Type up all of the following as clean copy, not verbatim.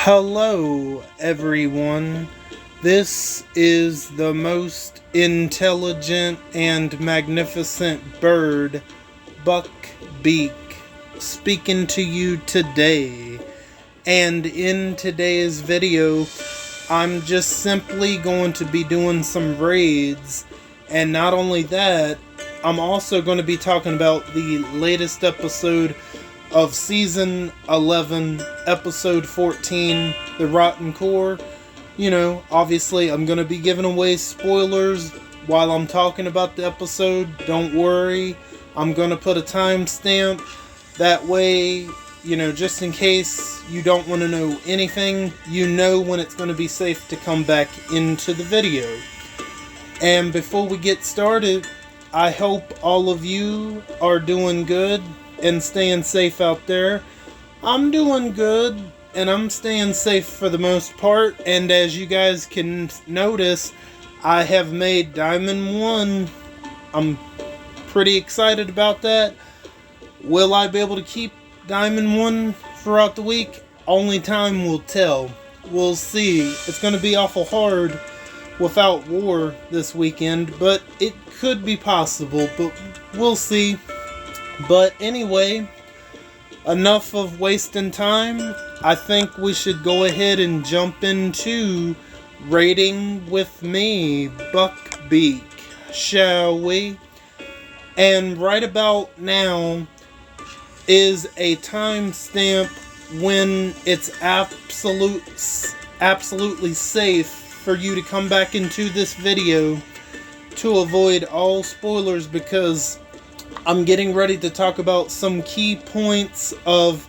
Hello, everyone. This is the most intelligent and magnificent bird, Beak, speaking to you today. And in today's video, I'm just simply going to be doing some raids. And not only that, I'm also going to be talking about the latest episode of Season 11, Episode 14, The Rotten Core. You know, obviously I'm going to be giving away spoilers while I'm talking about the episode. Don't worry, I'm going to put a timestamp. That way, you know, just in case you don't want to know anything, you know when it's going to be safe to come back into the video. And before we get started, I hope all of you are doing good and staying safe out there. I'm doing good, and I'm staying safe for the most part, and as you guys can notice, I have made Diamond 1. I'm pretty excited about that. Will I be able to keep Diamond 1 throughout the week? Only time will tell. We'll see. It's going to be awful hard without war this weekend, but it could be possible, but we'll see. But anyway, enough of wasting time. I think we should go ahead and jump into raiding with me, Beak, shall we? And right about now is a timestamp when it's absolutely safe for you to come back into this video to avoid all spoilers, because I'm getting ready to talk about some key points of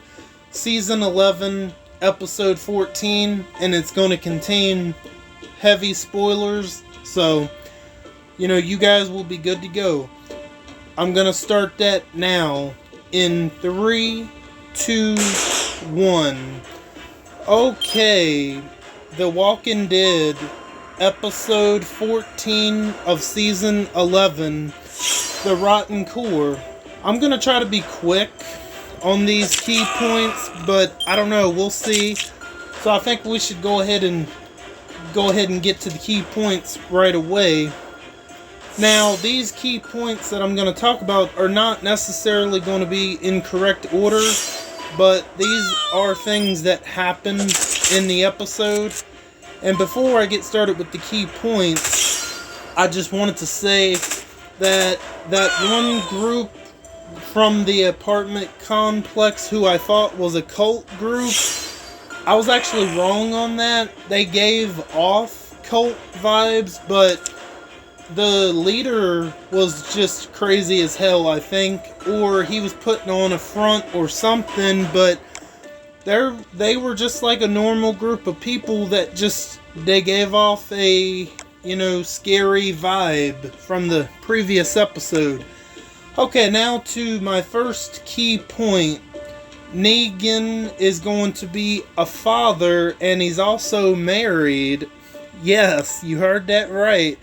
Season 11, Episode 14, and it's going to contain heavy spoilers, so, you know, you guys will be good to go. I'm going to start that now in 3, 2, 1. Okay, The Walking Dead, Episode 14 of Season 11, The Rotten Core. I'm going to try to be quick on these key points, but I don't know, we'll see. So I think we should go ahead and get to the key points right away. Now, these key points that I'm going to talk about are not necessarily going to be in correct order, but these are things that happened in the episode. And before I get started with the key points, I just wanted to say that one group from the apartment complex who I thought was a cult group, I was actually wrong on that. They gave off cult vibes, but the leader was just crazy as hell, I think, or he was putting on a front or something, but they were just like a normal group of people that they gave off a, you know, scary vibe from the previous episode. Okay, now to my first key point. Negan is going to be a father, and he's also married. Yes, you heard that right.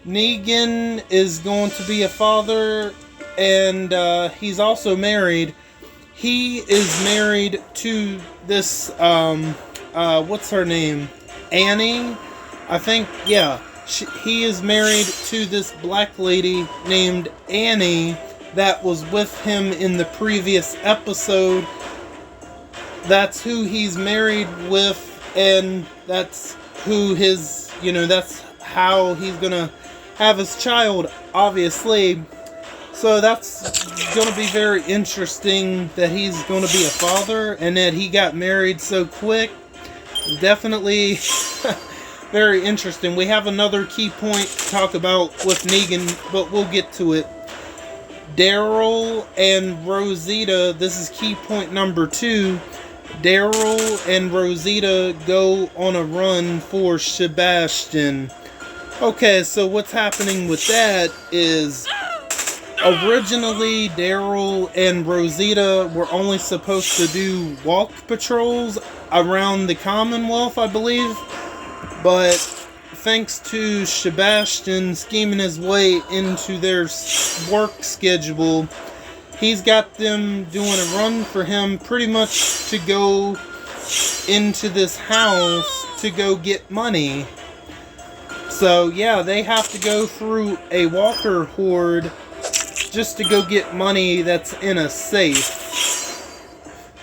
Negan is going to be a father, and he's also married. He is married to this, what's her name? Annie? I think, yeah. He is married to this black lady named Annie that was with him in the previous episode. That's who he's married with, and that's who his, you know, that's how he's gonna have his child, obviously. So that's gonna be very interesting that he's gonna be a father and that he got married so quick. Definitely very interesting. We have another key point to talk about with Negan, but we'll get to it. Daryl and Rosita, this is key point number 2. Daryl and Rosita go on a run for Sebastian. Okay, so what's happening with that is, originally Daryl and Rosita were only supposed to do walk patrols around the Commonwealth, I believe. But thanks to Sebastian scheming his way into their work schedule, he's got them doing a run for him pretty much to go into this house to go get money. So yeah, they have to go through a walker horde just to go get money that's in a safe.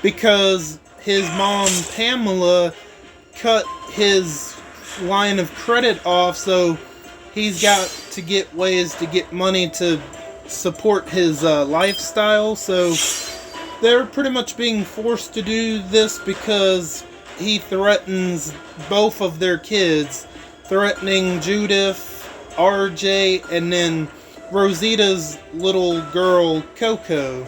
Because his mom, Pamela, cut his line of credit off, so he's got to get ways to get money to support his lifestyle. So they're pretty much being forced to do this because he threatens both of their kids, threatening Judith, RJ, and then Rosita's little girl, Coco.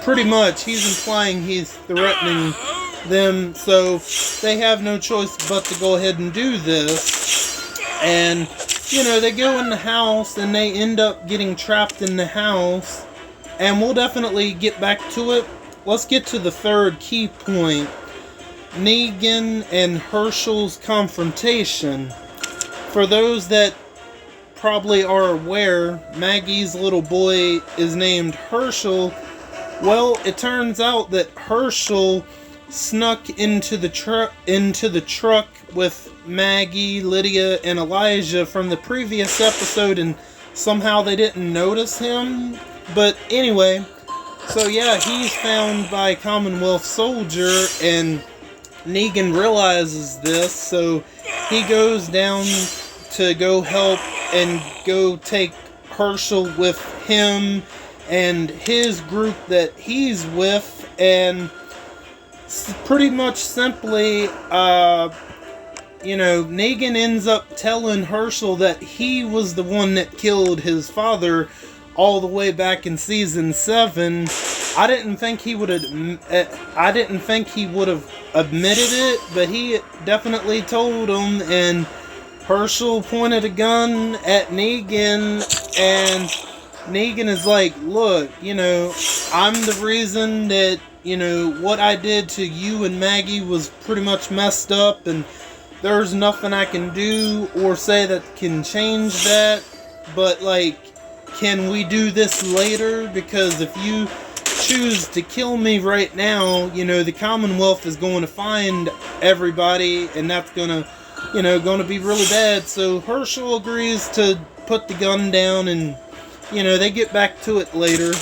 Pretty much, he's implying he's threatening them, so they have no choice but to go ahead and do this. And, you know, they go in the house and they end up getting trapped in the house. And we'll definitely get back to it. Let's get to the third key point. Negan and Herschel's confrontation. For those that probably are aware, Maggie's little boy is named Herschel. Well, it turns out that Herschel snuck into the truck with Maggie, Lydia, and Elijah from the previous episode, and somehow they didn't notice him. But anyway, so yeah, he's found by a Commonwealth soldier, and Negan realizes this, so he goes down to go help and go take Herschel with him and his group that he's with, and pretty much simply, Negan ends up telling Herschel that he was the one that killed his father all the way back in season 7. I didn't think he would have admitted it, but he definitely told him, and Herschel pointed a gun at Negan, and Negan is like, look, I'm the reason that, what I did to you and Maggie was pretty much messed up, and there's nothing I can do or say that can change that, but, can we do this later? Because if you choose to kill me right now, the Commonwealth is going to find everybody, and that's going to be really bad. So Herschel agrees to put the gun down, and, they get back to it later.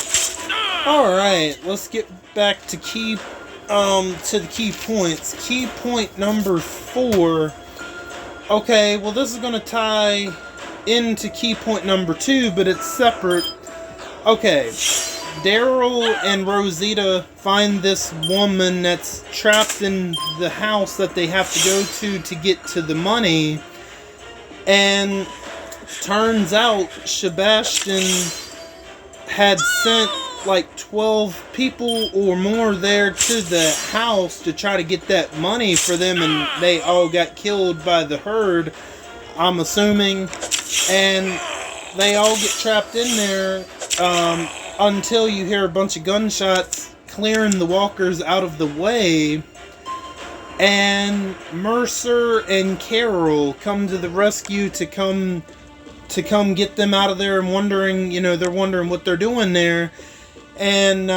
Alright, let's get back to the key points. Key point number 4. Okay, well, this is going to tie into key point number 2, but it's separate. Okay, Daryl and Rosita find this woman that's trapped in the house that they have to go to get to the money, and turns out Sebastian had sent 12 people or more there to the house to try to get that money for them, and they all got killed by the herd, I'm assuming, and they all get trapped in there until you hear a bunch of gunshots clearing the walkers out of the way, and Mercer and Carol come to the rescue to come get them out of there, and they're wondering what they're doing there. And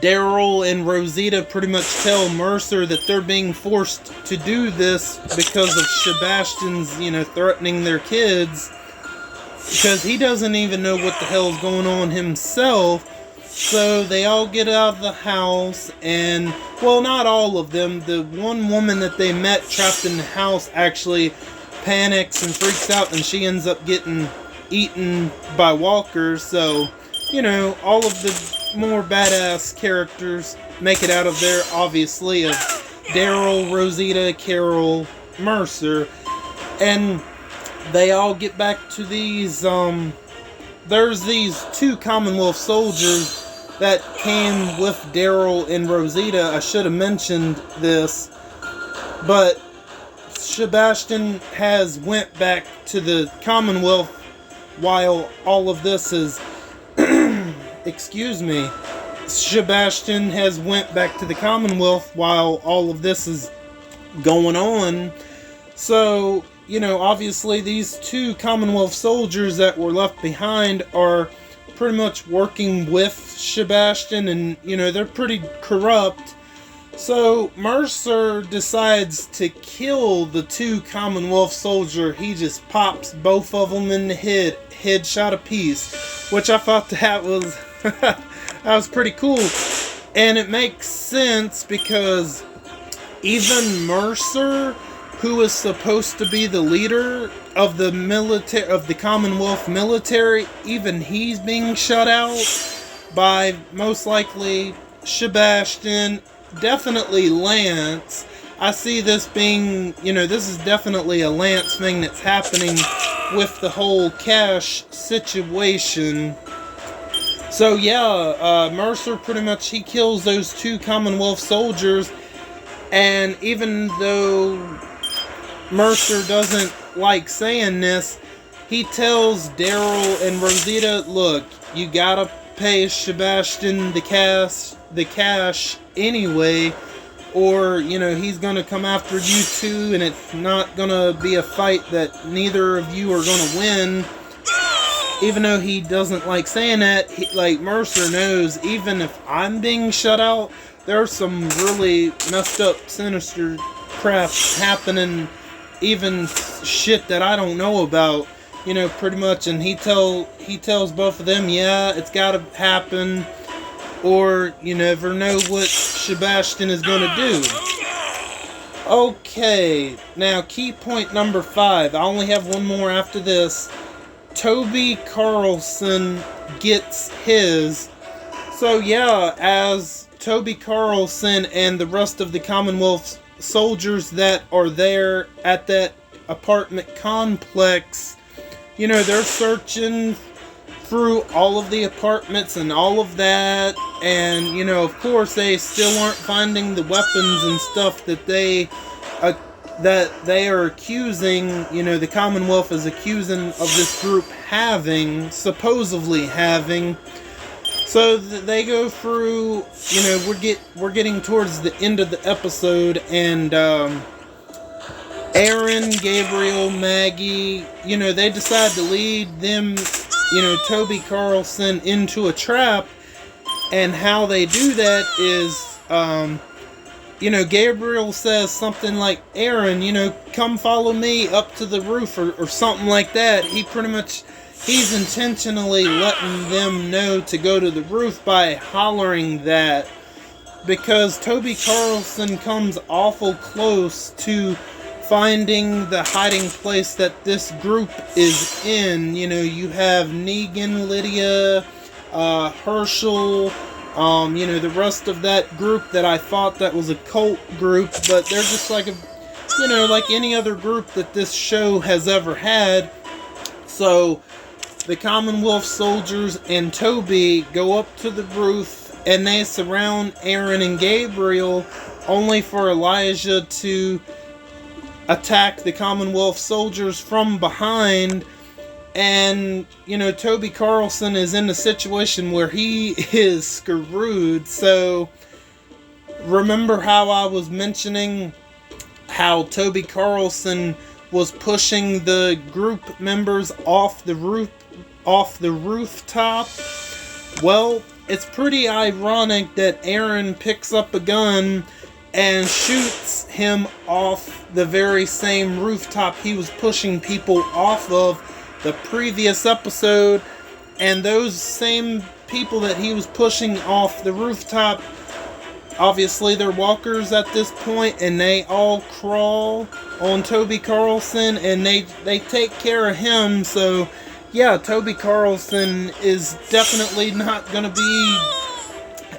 Daryl and Rosita pretty much tell Mercer that they're being forced to do this because of Sebastian's, threatening their kids, because he doesn't even know what the hell's going on himself. So they all get out of the house, and, well, not all of them. The one woman that they met trapped in the house actually panics and freaks out, and she ends up getting eaten by walkers. So, all of the more badass characters make it out of there, obviously, of Daryl, Rosita, Carol, Mercer, and they all get back to these, there's these 2 Commonwealth soldiers that came with Daryl and Rosita. I should have mentioned this, but Sebastian has went back to the Commonwealth while all of this is Sebastian has went back to the Commonwealth while all of this is going on. So, obviously these 2 Commonwealth soldiers that were left behind are pretty much working with Sebastian, and, they're pretty corrupt. So Mercer decides to kill the 2 Commonwealth soldiers. He just pops both of them in the headshot apiece, which I thought that was that was pretty cool. And it makes sense because even Mercer, who is supposed to be the leader of the Commonwealth military, even he's being shut out by most likely Sebastian, definitely Lance. I see this being, this is definitely a Lance thing that's happening with the whole cash situation. So yeah, Mercer pretty much, he kills those 2 Commonwealth soldiers, and even though Mercer doesn't like saying this, he tells Daryl and Rosita, look, you gotta pay Sebastian the cash anyway, or he's gonna come after you too, and it's not gonna be a fight that neither of you are gonna win. Even though he doesn't like saying that, Mercer knows, even if I'm being shut out, there's some really messed up, sinister crap happening, even shit that I don't know about, pretty much. And he tells both of them, yeah, it's gotta happen, or you never know what Sebastian is gonna do. Okay, now key point number 5. I only have one more after this. Toby Carlson gets his. So yeah, as Toby Carlson and the rest of the Commonwealth soldiers that are there at that apartment complex, they're searching through all of the apartments and all of that, and of course they still aren't finding the weapons and stuff that they are accusing, the Commonwealth is accusing of this group supposedly having. So they go through, we're getting towards the end of the episode, and Aaron, Gabriel, Maggie, they decide to lead them, Toby Carlson into a trap. And how they do that is, Gabriel says something like, Aaron, come follow me up to the roof, or something like that. He's intentionally letting them know to go to the roof by hollering that, because Toby Carlson comes awful close to finding the hiding place that this group is in. You have Negan, Lydia, Herschel, the rest of that group that I thought that was a cult group, but they're just like like any other group that this show has ever had. So the Commonwealth soldiers and Toby go up to the roof, and they surround Aaron and Gabriel, only for Elijah to attack the Commonwealth soldiers from behind. And, Toby Carlson is in a situation where he is screwed. So, remember how I was mentioning how Toby Carlson was pushing the group members off the rooftop? Well, it's pretty ironic that Aaron picks up a gun and shoots him off the very same rooftop he was pushing people off of the previous episode. And those same people that he was pushing off the rooftop, obviously they're walkers at this point, and they all crawl on Toby Carlson, and they take care of him. So yeah, Toby Carlson is definitely not gonna be,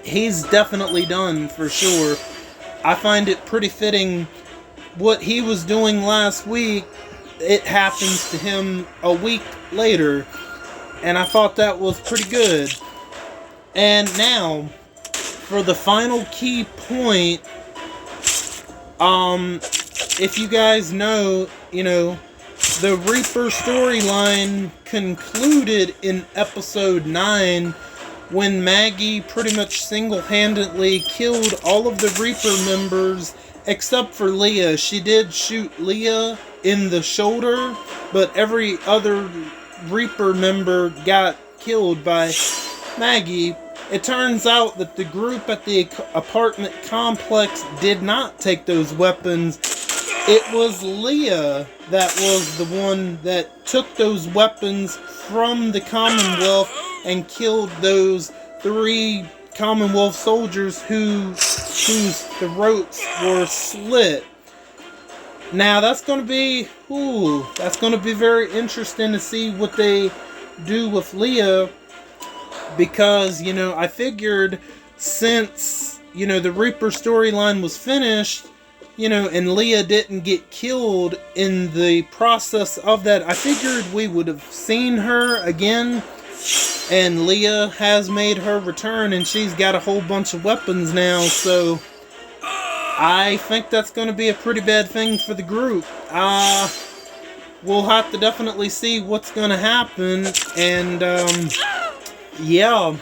he's definitely done for sure. I find it pretty fitting what he was doing last week, it happens to him a week later, and I thought that was pretty good. And now for the final key point, if you guys know, the Reaper storyline concluded in episode 9 when Maggie pretty much single-handedly killed all of the Reaper members except for Leah. She did shoot Leah in the shoulder, but every other Reaper member got killed by Maggie. it turns out that the group at the apartment complex did not take those weapons. It was Leah that was the one that took those weapons from the Commonwealth and killed those 3 Commonwealth soldiers whose throats were slit. Now that's going to be very interesting to see what they do with Leah, because, I figured since, the Reaper storyline was finished, and Leah didn't get killed in the process of that, I figured we would have seen her again, and Leah has made her return, and she's got a whole bunch of weapons now, so I think that's going to be a pretty bad thing for the group. We'll have to definitely see what's going to happen. And, yeah,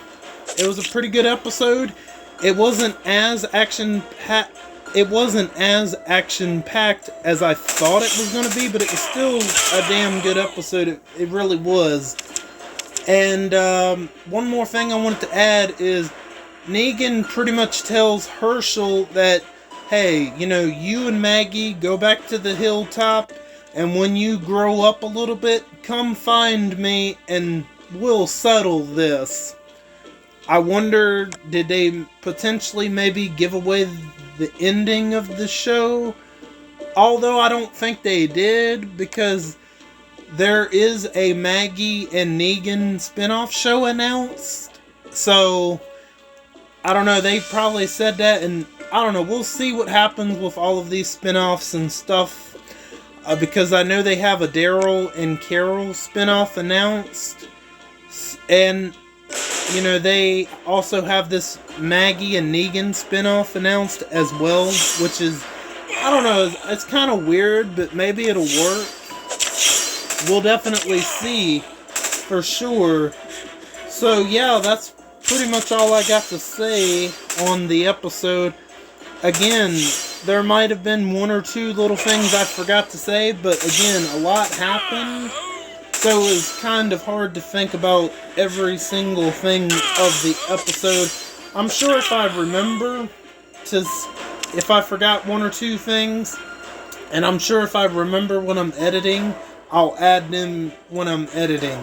it was a pretty good episode. It wasn't as action-packed as I thought it was going to be, but it was still a damn good episode. It really was. And, one more thing I wanted to add is Negan pretty much tells Herschel that, hey, you and Maggie go back to the hilltop, and when you grow up a little bit, come find me, and we'll settle this. I wonder, did they potentially maybe give away the ending of the show? Although I don't think they did, because there is a Maggie and Negan spin-off show announced. So, I don't know, they probably said that, and I don't know, we'll see what happens with all of these spin-offs and stuff, because I know they have a Daryl and Carol spin-off announced, and, they also have this Maggie and Negan spin-off announced as well, which is, I don't know, it's kind of weird, but maybe it'll work. We'll definitely see, for sure. So, yeah, that's pretty much all I got to say on the episode. Again, there might have been 1 or 2 little things I forgot to say, but again, a lot happened, so it was kind of hard to think about every single thing of the episode. I'm sure if I remember, if I forgot 1 or 2 things, and I'm sure if I remember when I'm editing, I'll add them when I'm editing.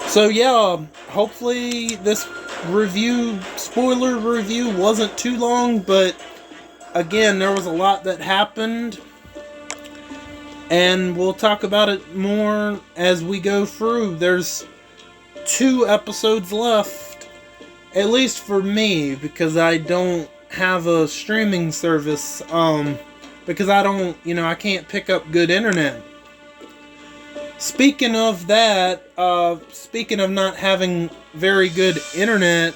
So yeah, hopefully this spoiler review wasn't too long, but again, there was a lot that happened, and we'll talk about it more as we go through. There's 2 episodes left, at least for me, because I don't have a streaming service, because I can't pick up good internet. Speaking of that, speaking of not having very good internet,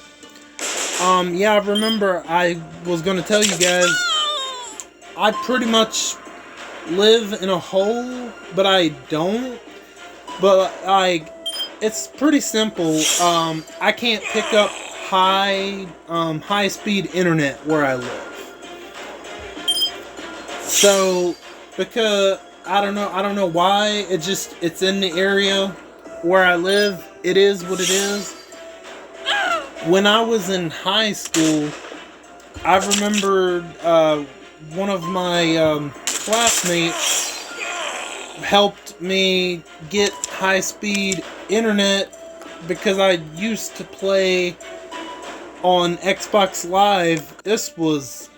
yeah, I remember I was going to tell you guys, I pretty much live in a hole, but I don't. But it's pretty simple. I can't pick up high-speed internet where I live. So, because I don't know why, it's in the area where I live. It is what it is. When I was in high school, I remember one of my classmates helped me get high-speed internet because I used to play on Xbox Live. This was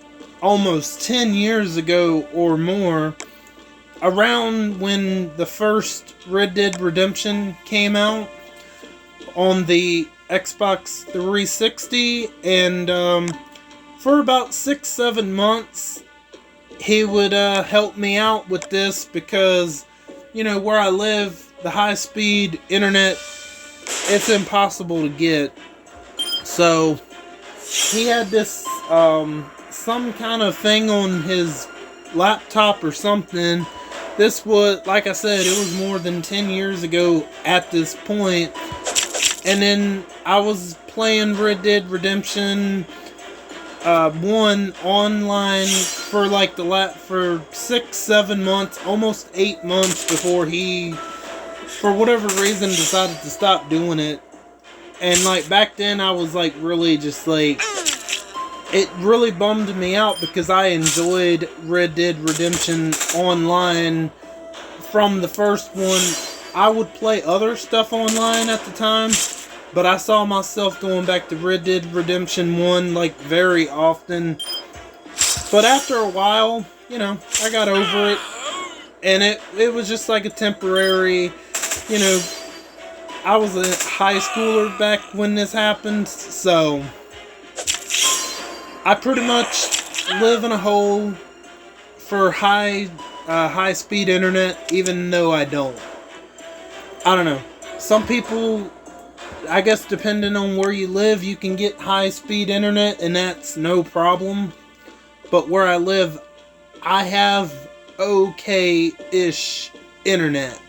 almost 10 years ago or more, around when the first Red Dead Redemption came out on the Xbox 360, and for about 6-7 months he would help me out with this because, where I live, the high-speed internet, it's impossible to get. So he had this some kind of thing on his laptop or something. This was, like I said, it was more than 10 years ago at this point. And then I was playing Red Dead Redemption 1 online for for 6-7 months, almost 8 months before he, for whatever reason, decided to stop doing it. And like back then I was like really just like, it really bummed me out because I enjoyed Red Dead Redemption Online from the first one. I would play other stuff online at the time, but I saw myself going back to Red Dead Redemption 1 like very often. But after a while, you know, I got over it. And it was just like a temporary, you know, I was a high schooler back when this happened, so I pretty much live in a hole for high speed internet, even though I don't. I don't know. Some people, I guess depending on where you live, you can get high speed internet and that's no problem. But where I live, I have okay-ish internet.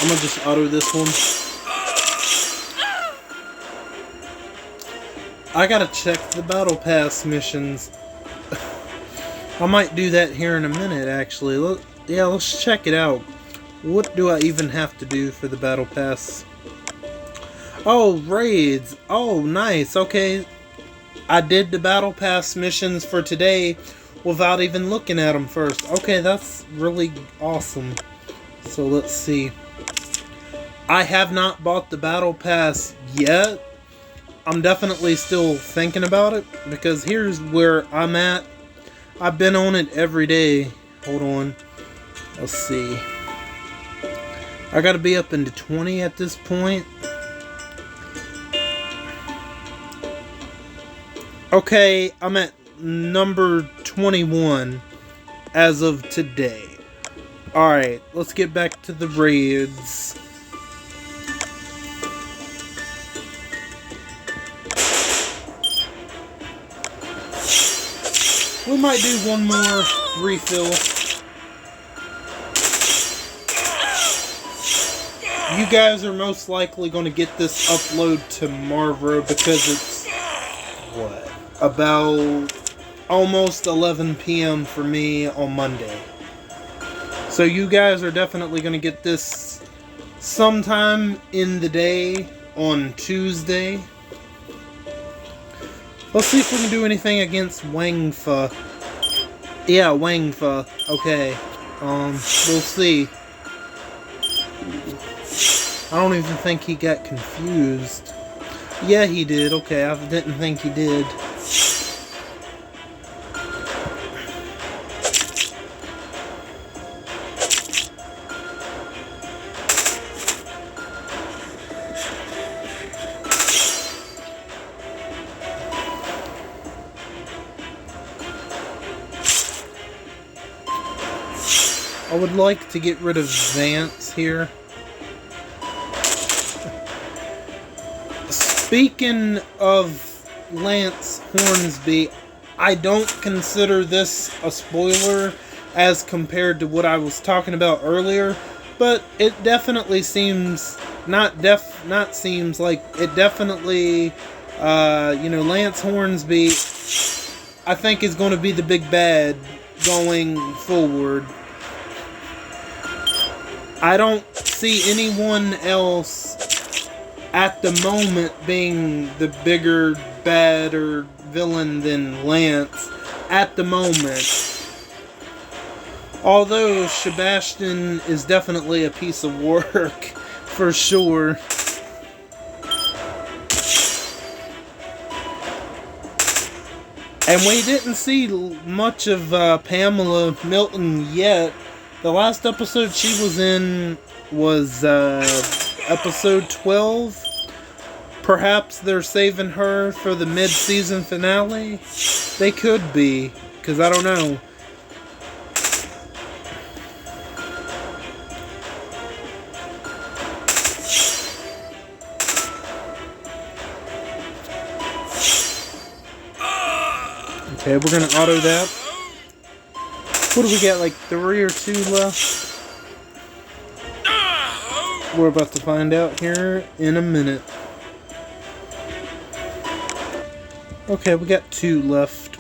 I'm gonna just auto this one. I gotta check the battle pass missions. I might do that here in a minute, actually. Let's check it out. What do I even have to do for the battle pass? Oh, raids. Oh, nice. Okay. I did the battle pass missions for today without even looking at them first. Okay, that's really awesome. So let's see. I have not bought the battle pass yet. I'm definitely still thinking about it because here's where I'm at. I've been on it every day. Hold on. Let's see. I gotta be up into 20 at this point. Okay, I'm at number 21 as of today. Alright, let's get back to the raids. We might do one more refill. You guys are most likely going to get this upload tomorrow because it's, what, about almost 11 p.m. for me on Monday. So you guys are definitely going to get this sometime in the day on Tuesday. Let's see if we can do anything against Wangfa. Yeah, Wangfa. Okay. We'll see. I don't even think he got confused. Yeah, he did. Okay, I didn't think he did. I would like to get rid of Vance here. Speaking of Lance Hornsby, I don't consider this a spoiler as compared to what I was talking about earlier, but it definitely seems it definitely Lance Hornsby I think is going to be the big bad going forward. I don't see anyone else at the moment being the bigger, badder villain than Lance at the moment. Although Sebastian is definitely a piece of work, for sure. And we didn't see much of Pamela Milton yet. The last episode she was in was episode 12. Perhaps they're saving her for the mid-season finale. They could be, because I don't know. Okay, we're gonna auto that. What do we got, like 3 or 2 left? We're about to find out here in a minute. Okay, we got 2 left.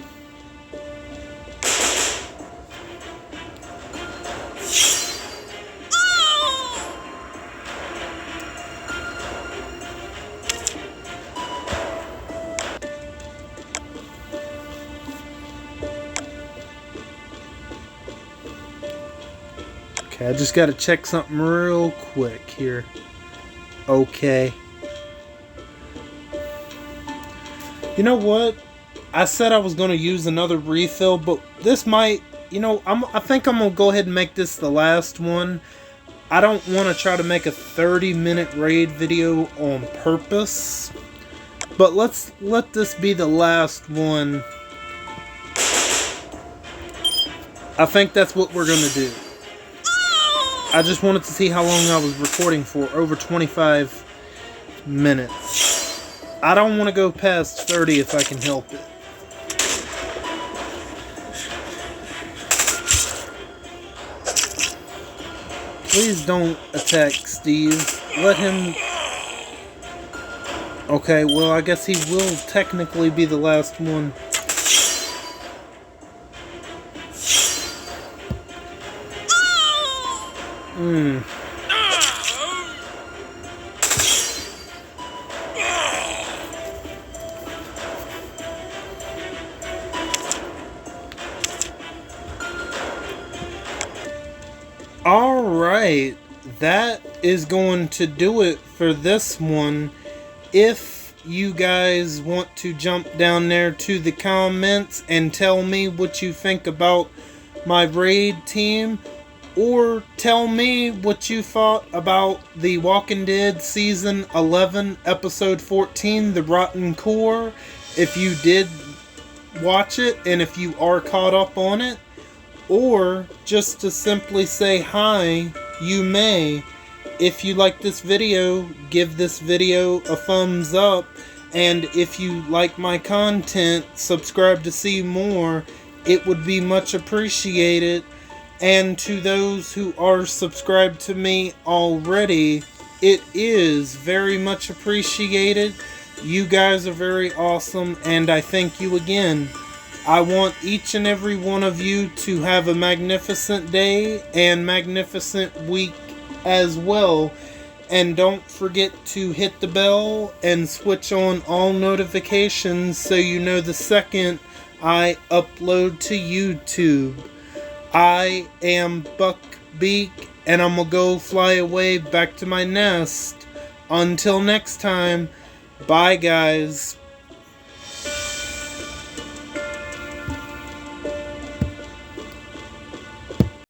Okay, I just gotta check something real quick here. Okay. You know what? I said I was gonna use another refill, but this might, I think I'm gonna go ahead and make this the last one. I don't want to try to make a 30-minute raid video on purpose, but let this be the last one. I think that's what we're gonna do. I just wanted to see how long I was recording for. Over 25 minutes. I don't want to go past 30 if I can help it. Please don't attack Steve. Let him... Okay, well, I guess he will technically be the last one. Alright, that is going to do it for this one. If you guys want to jump down there to the comments and tell me what you think about my raid team, or tell me what you thought about The Walking Dead Season 11, Episode 14, The Rotten Core, if you did watch it and if you are caught up on it. Or just to simply say hi, you may. If you like this video, give this video a thumbs up. And if you like my content, subscribe to see more. It would be much appreciated. And to those who are subscribed to me already, it is very much appreciated. You guys are very awesome, and I thank you again. I want each and every one of you to have a magnificent day and magnificent week as well. And don't forget to hit the bell and switch on all notifications so you know the second I upload to YouTube. I am Beak, and I'm gonna go fly away back to my nest. Until next time, bye guys.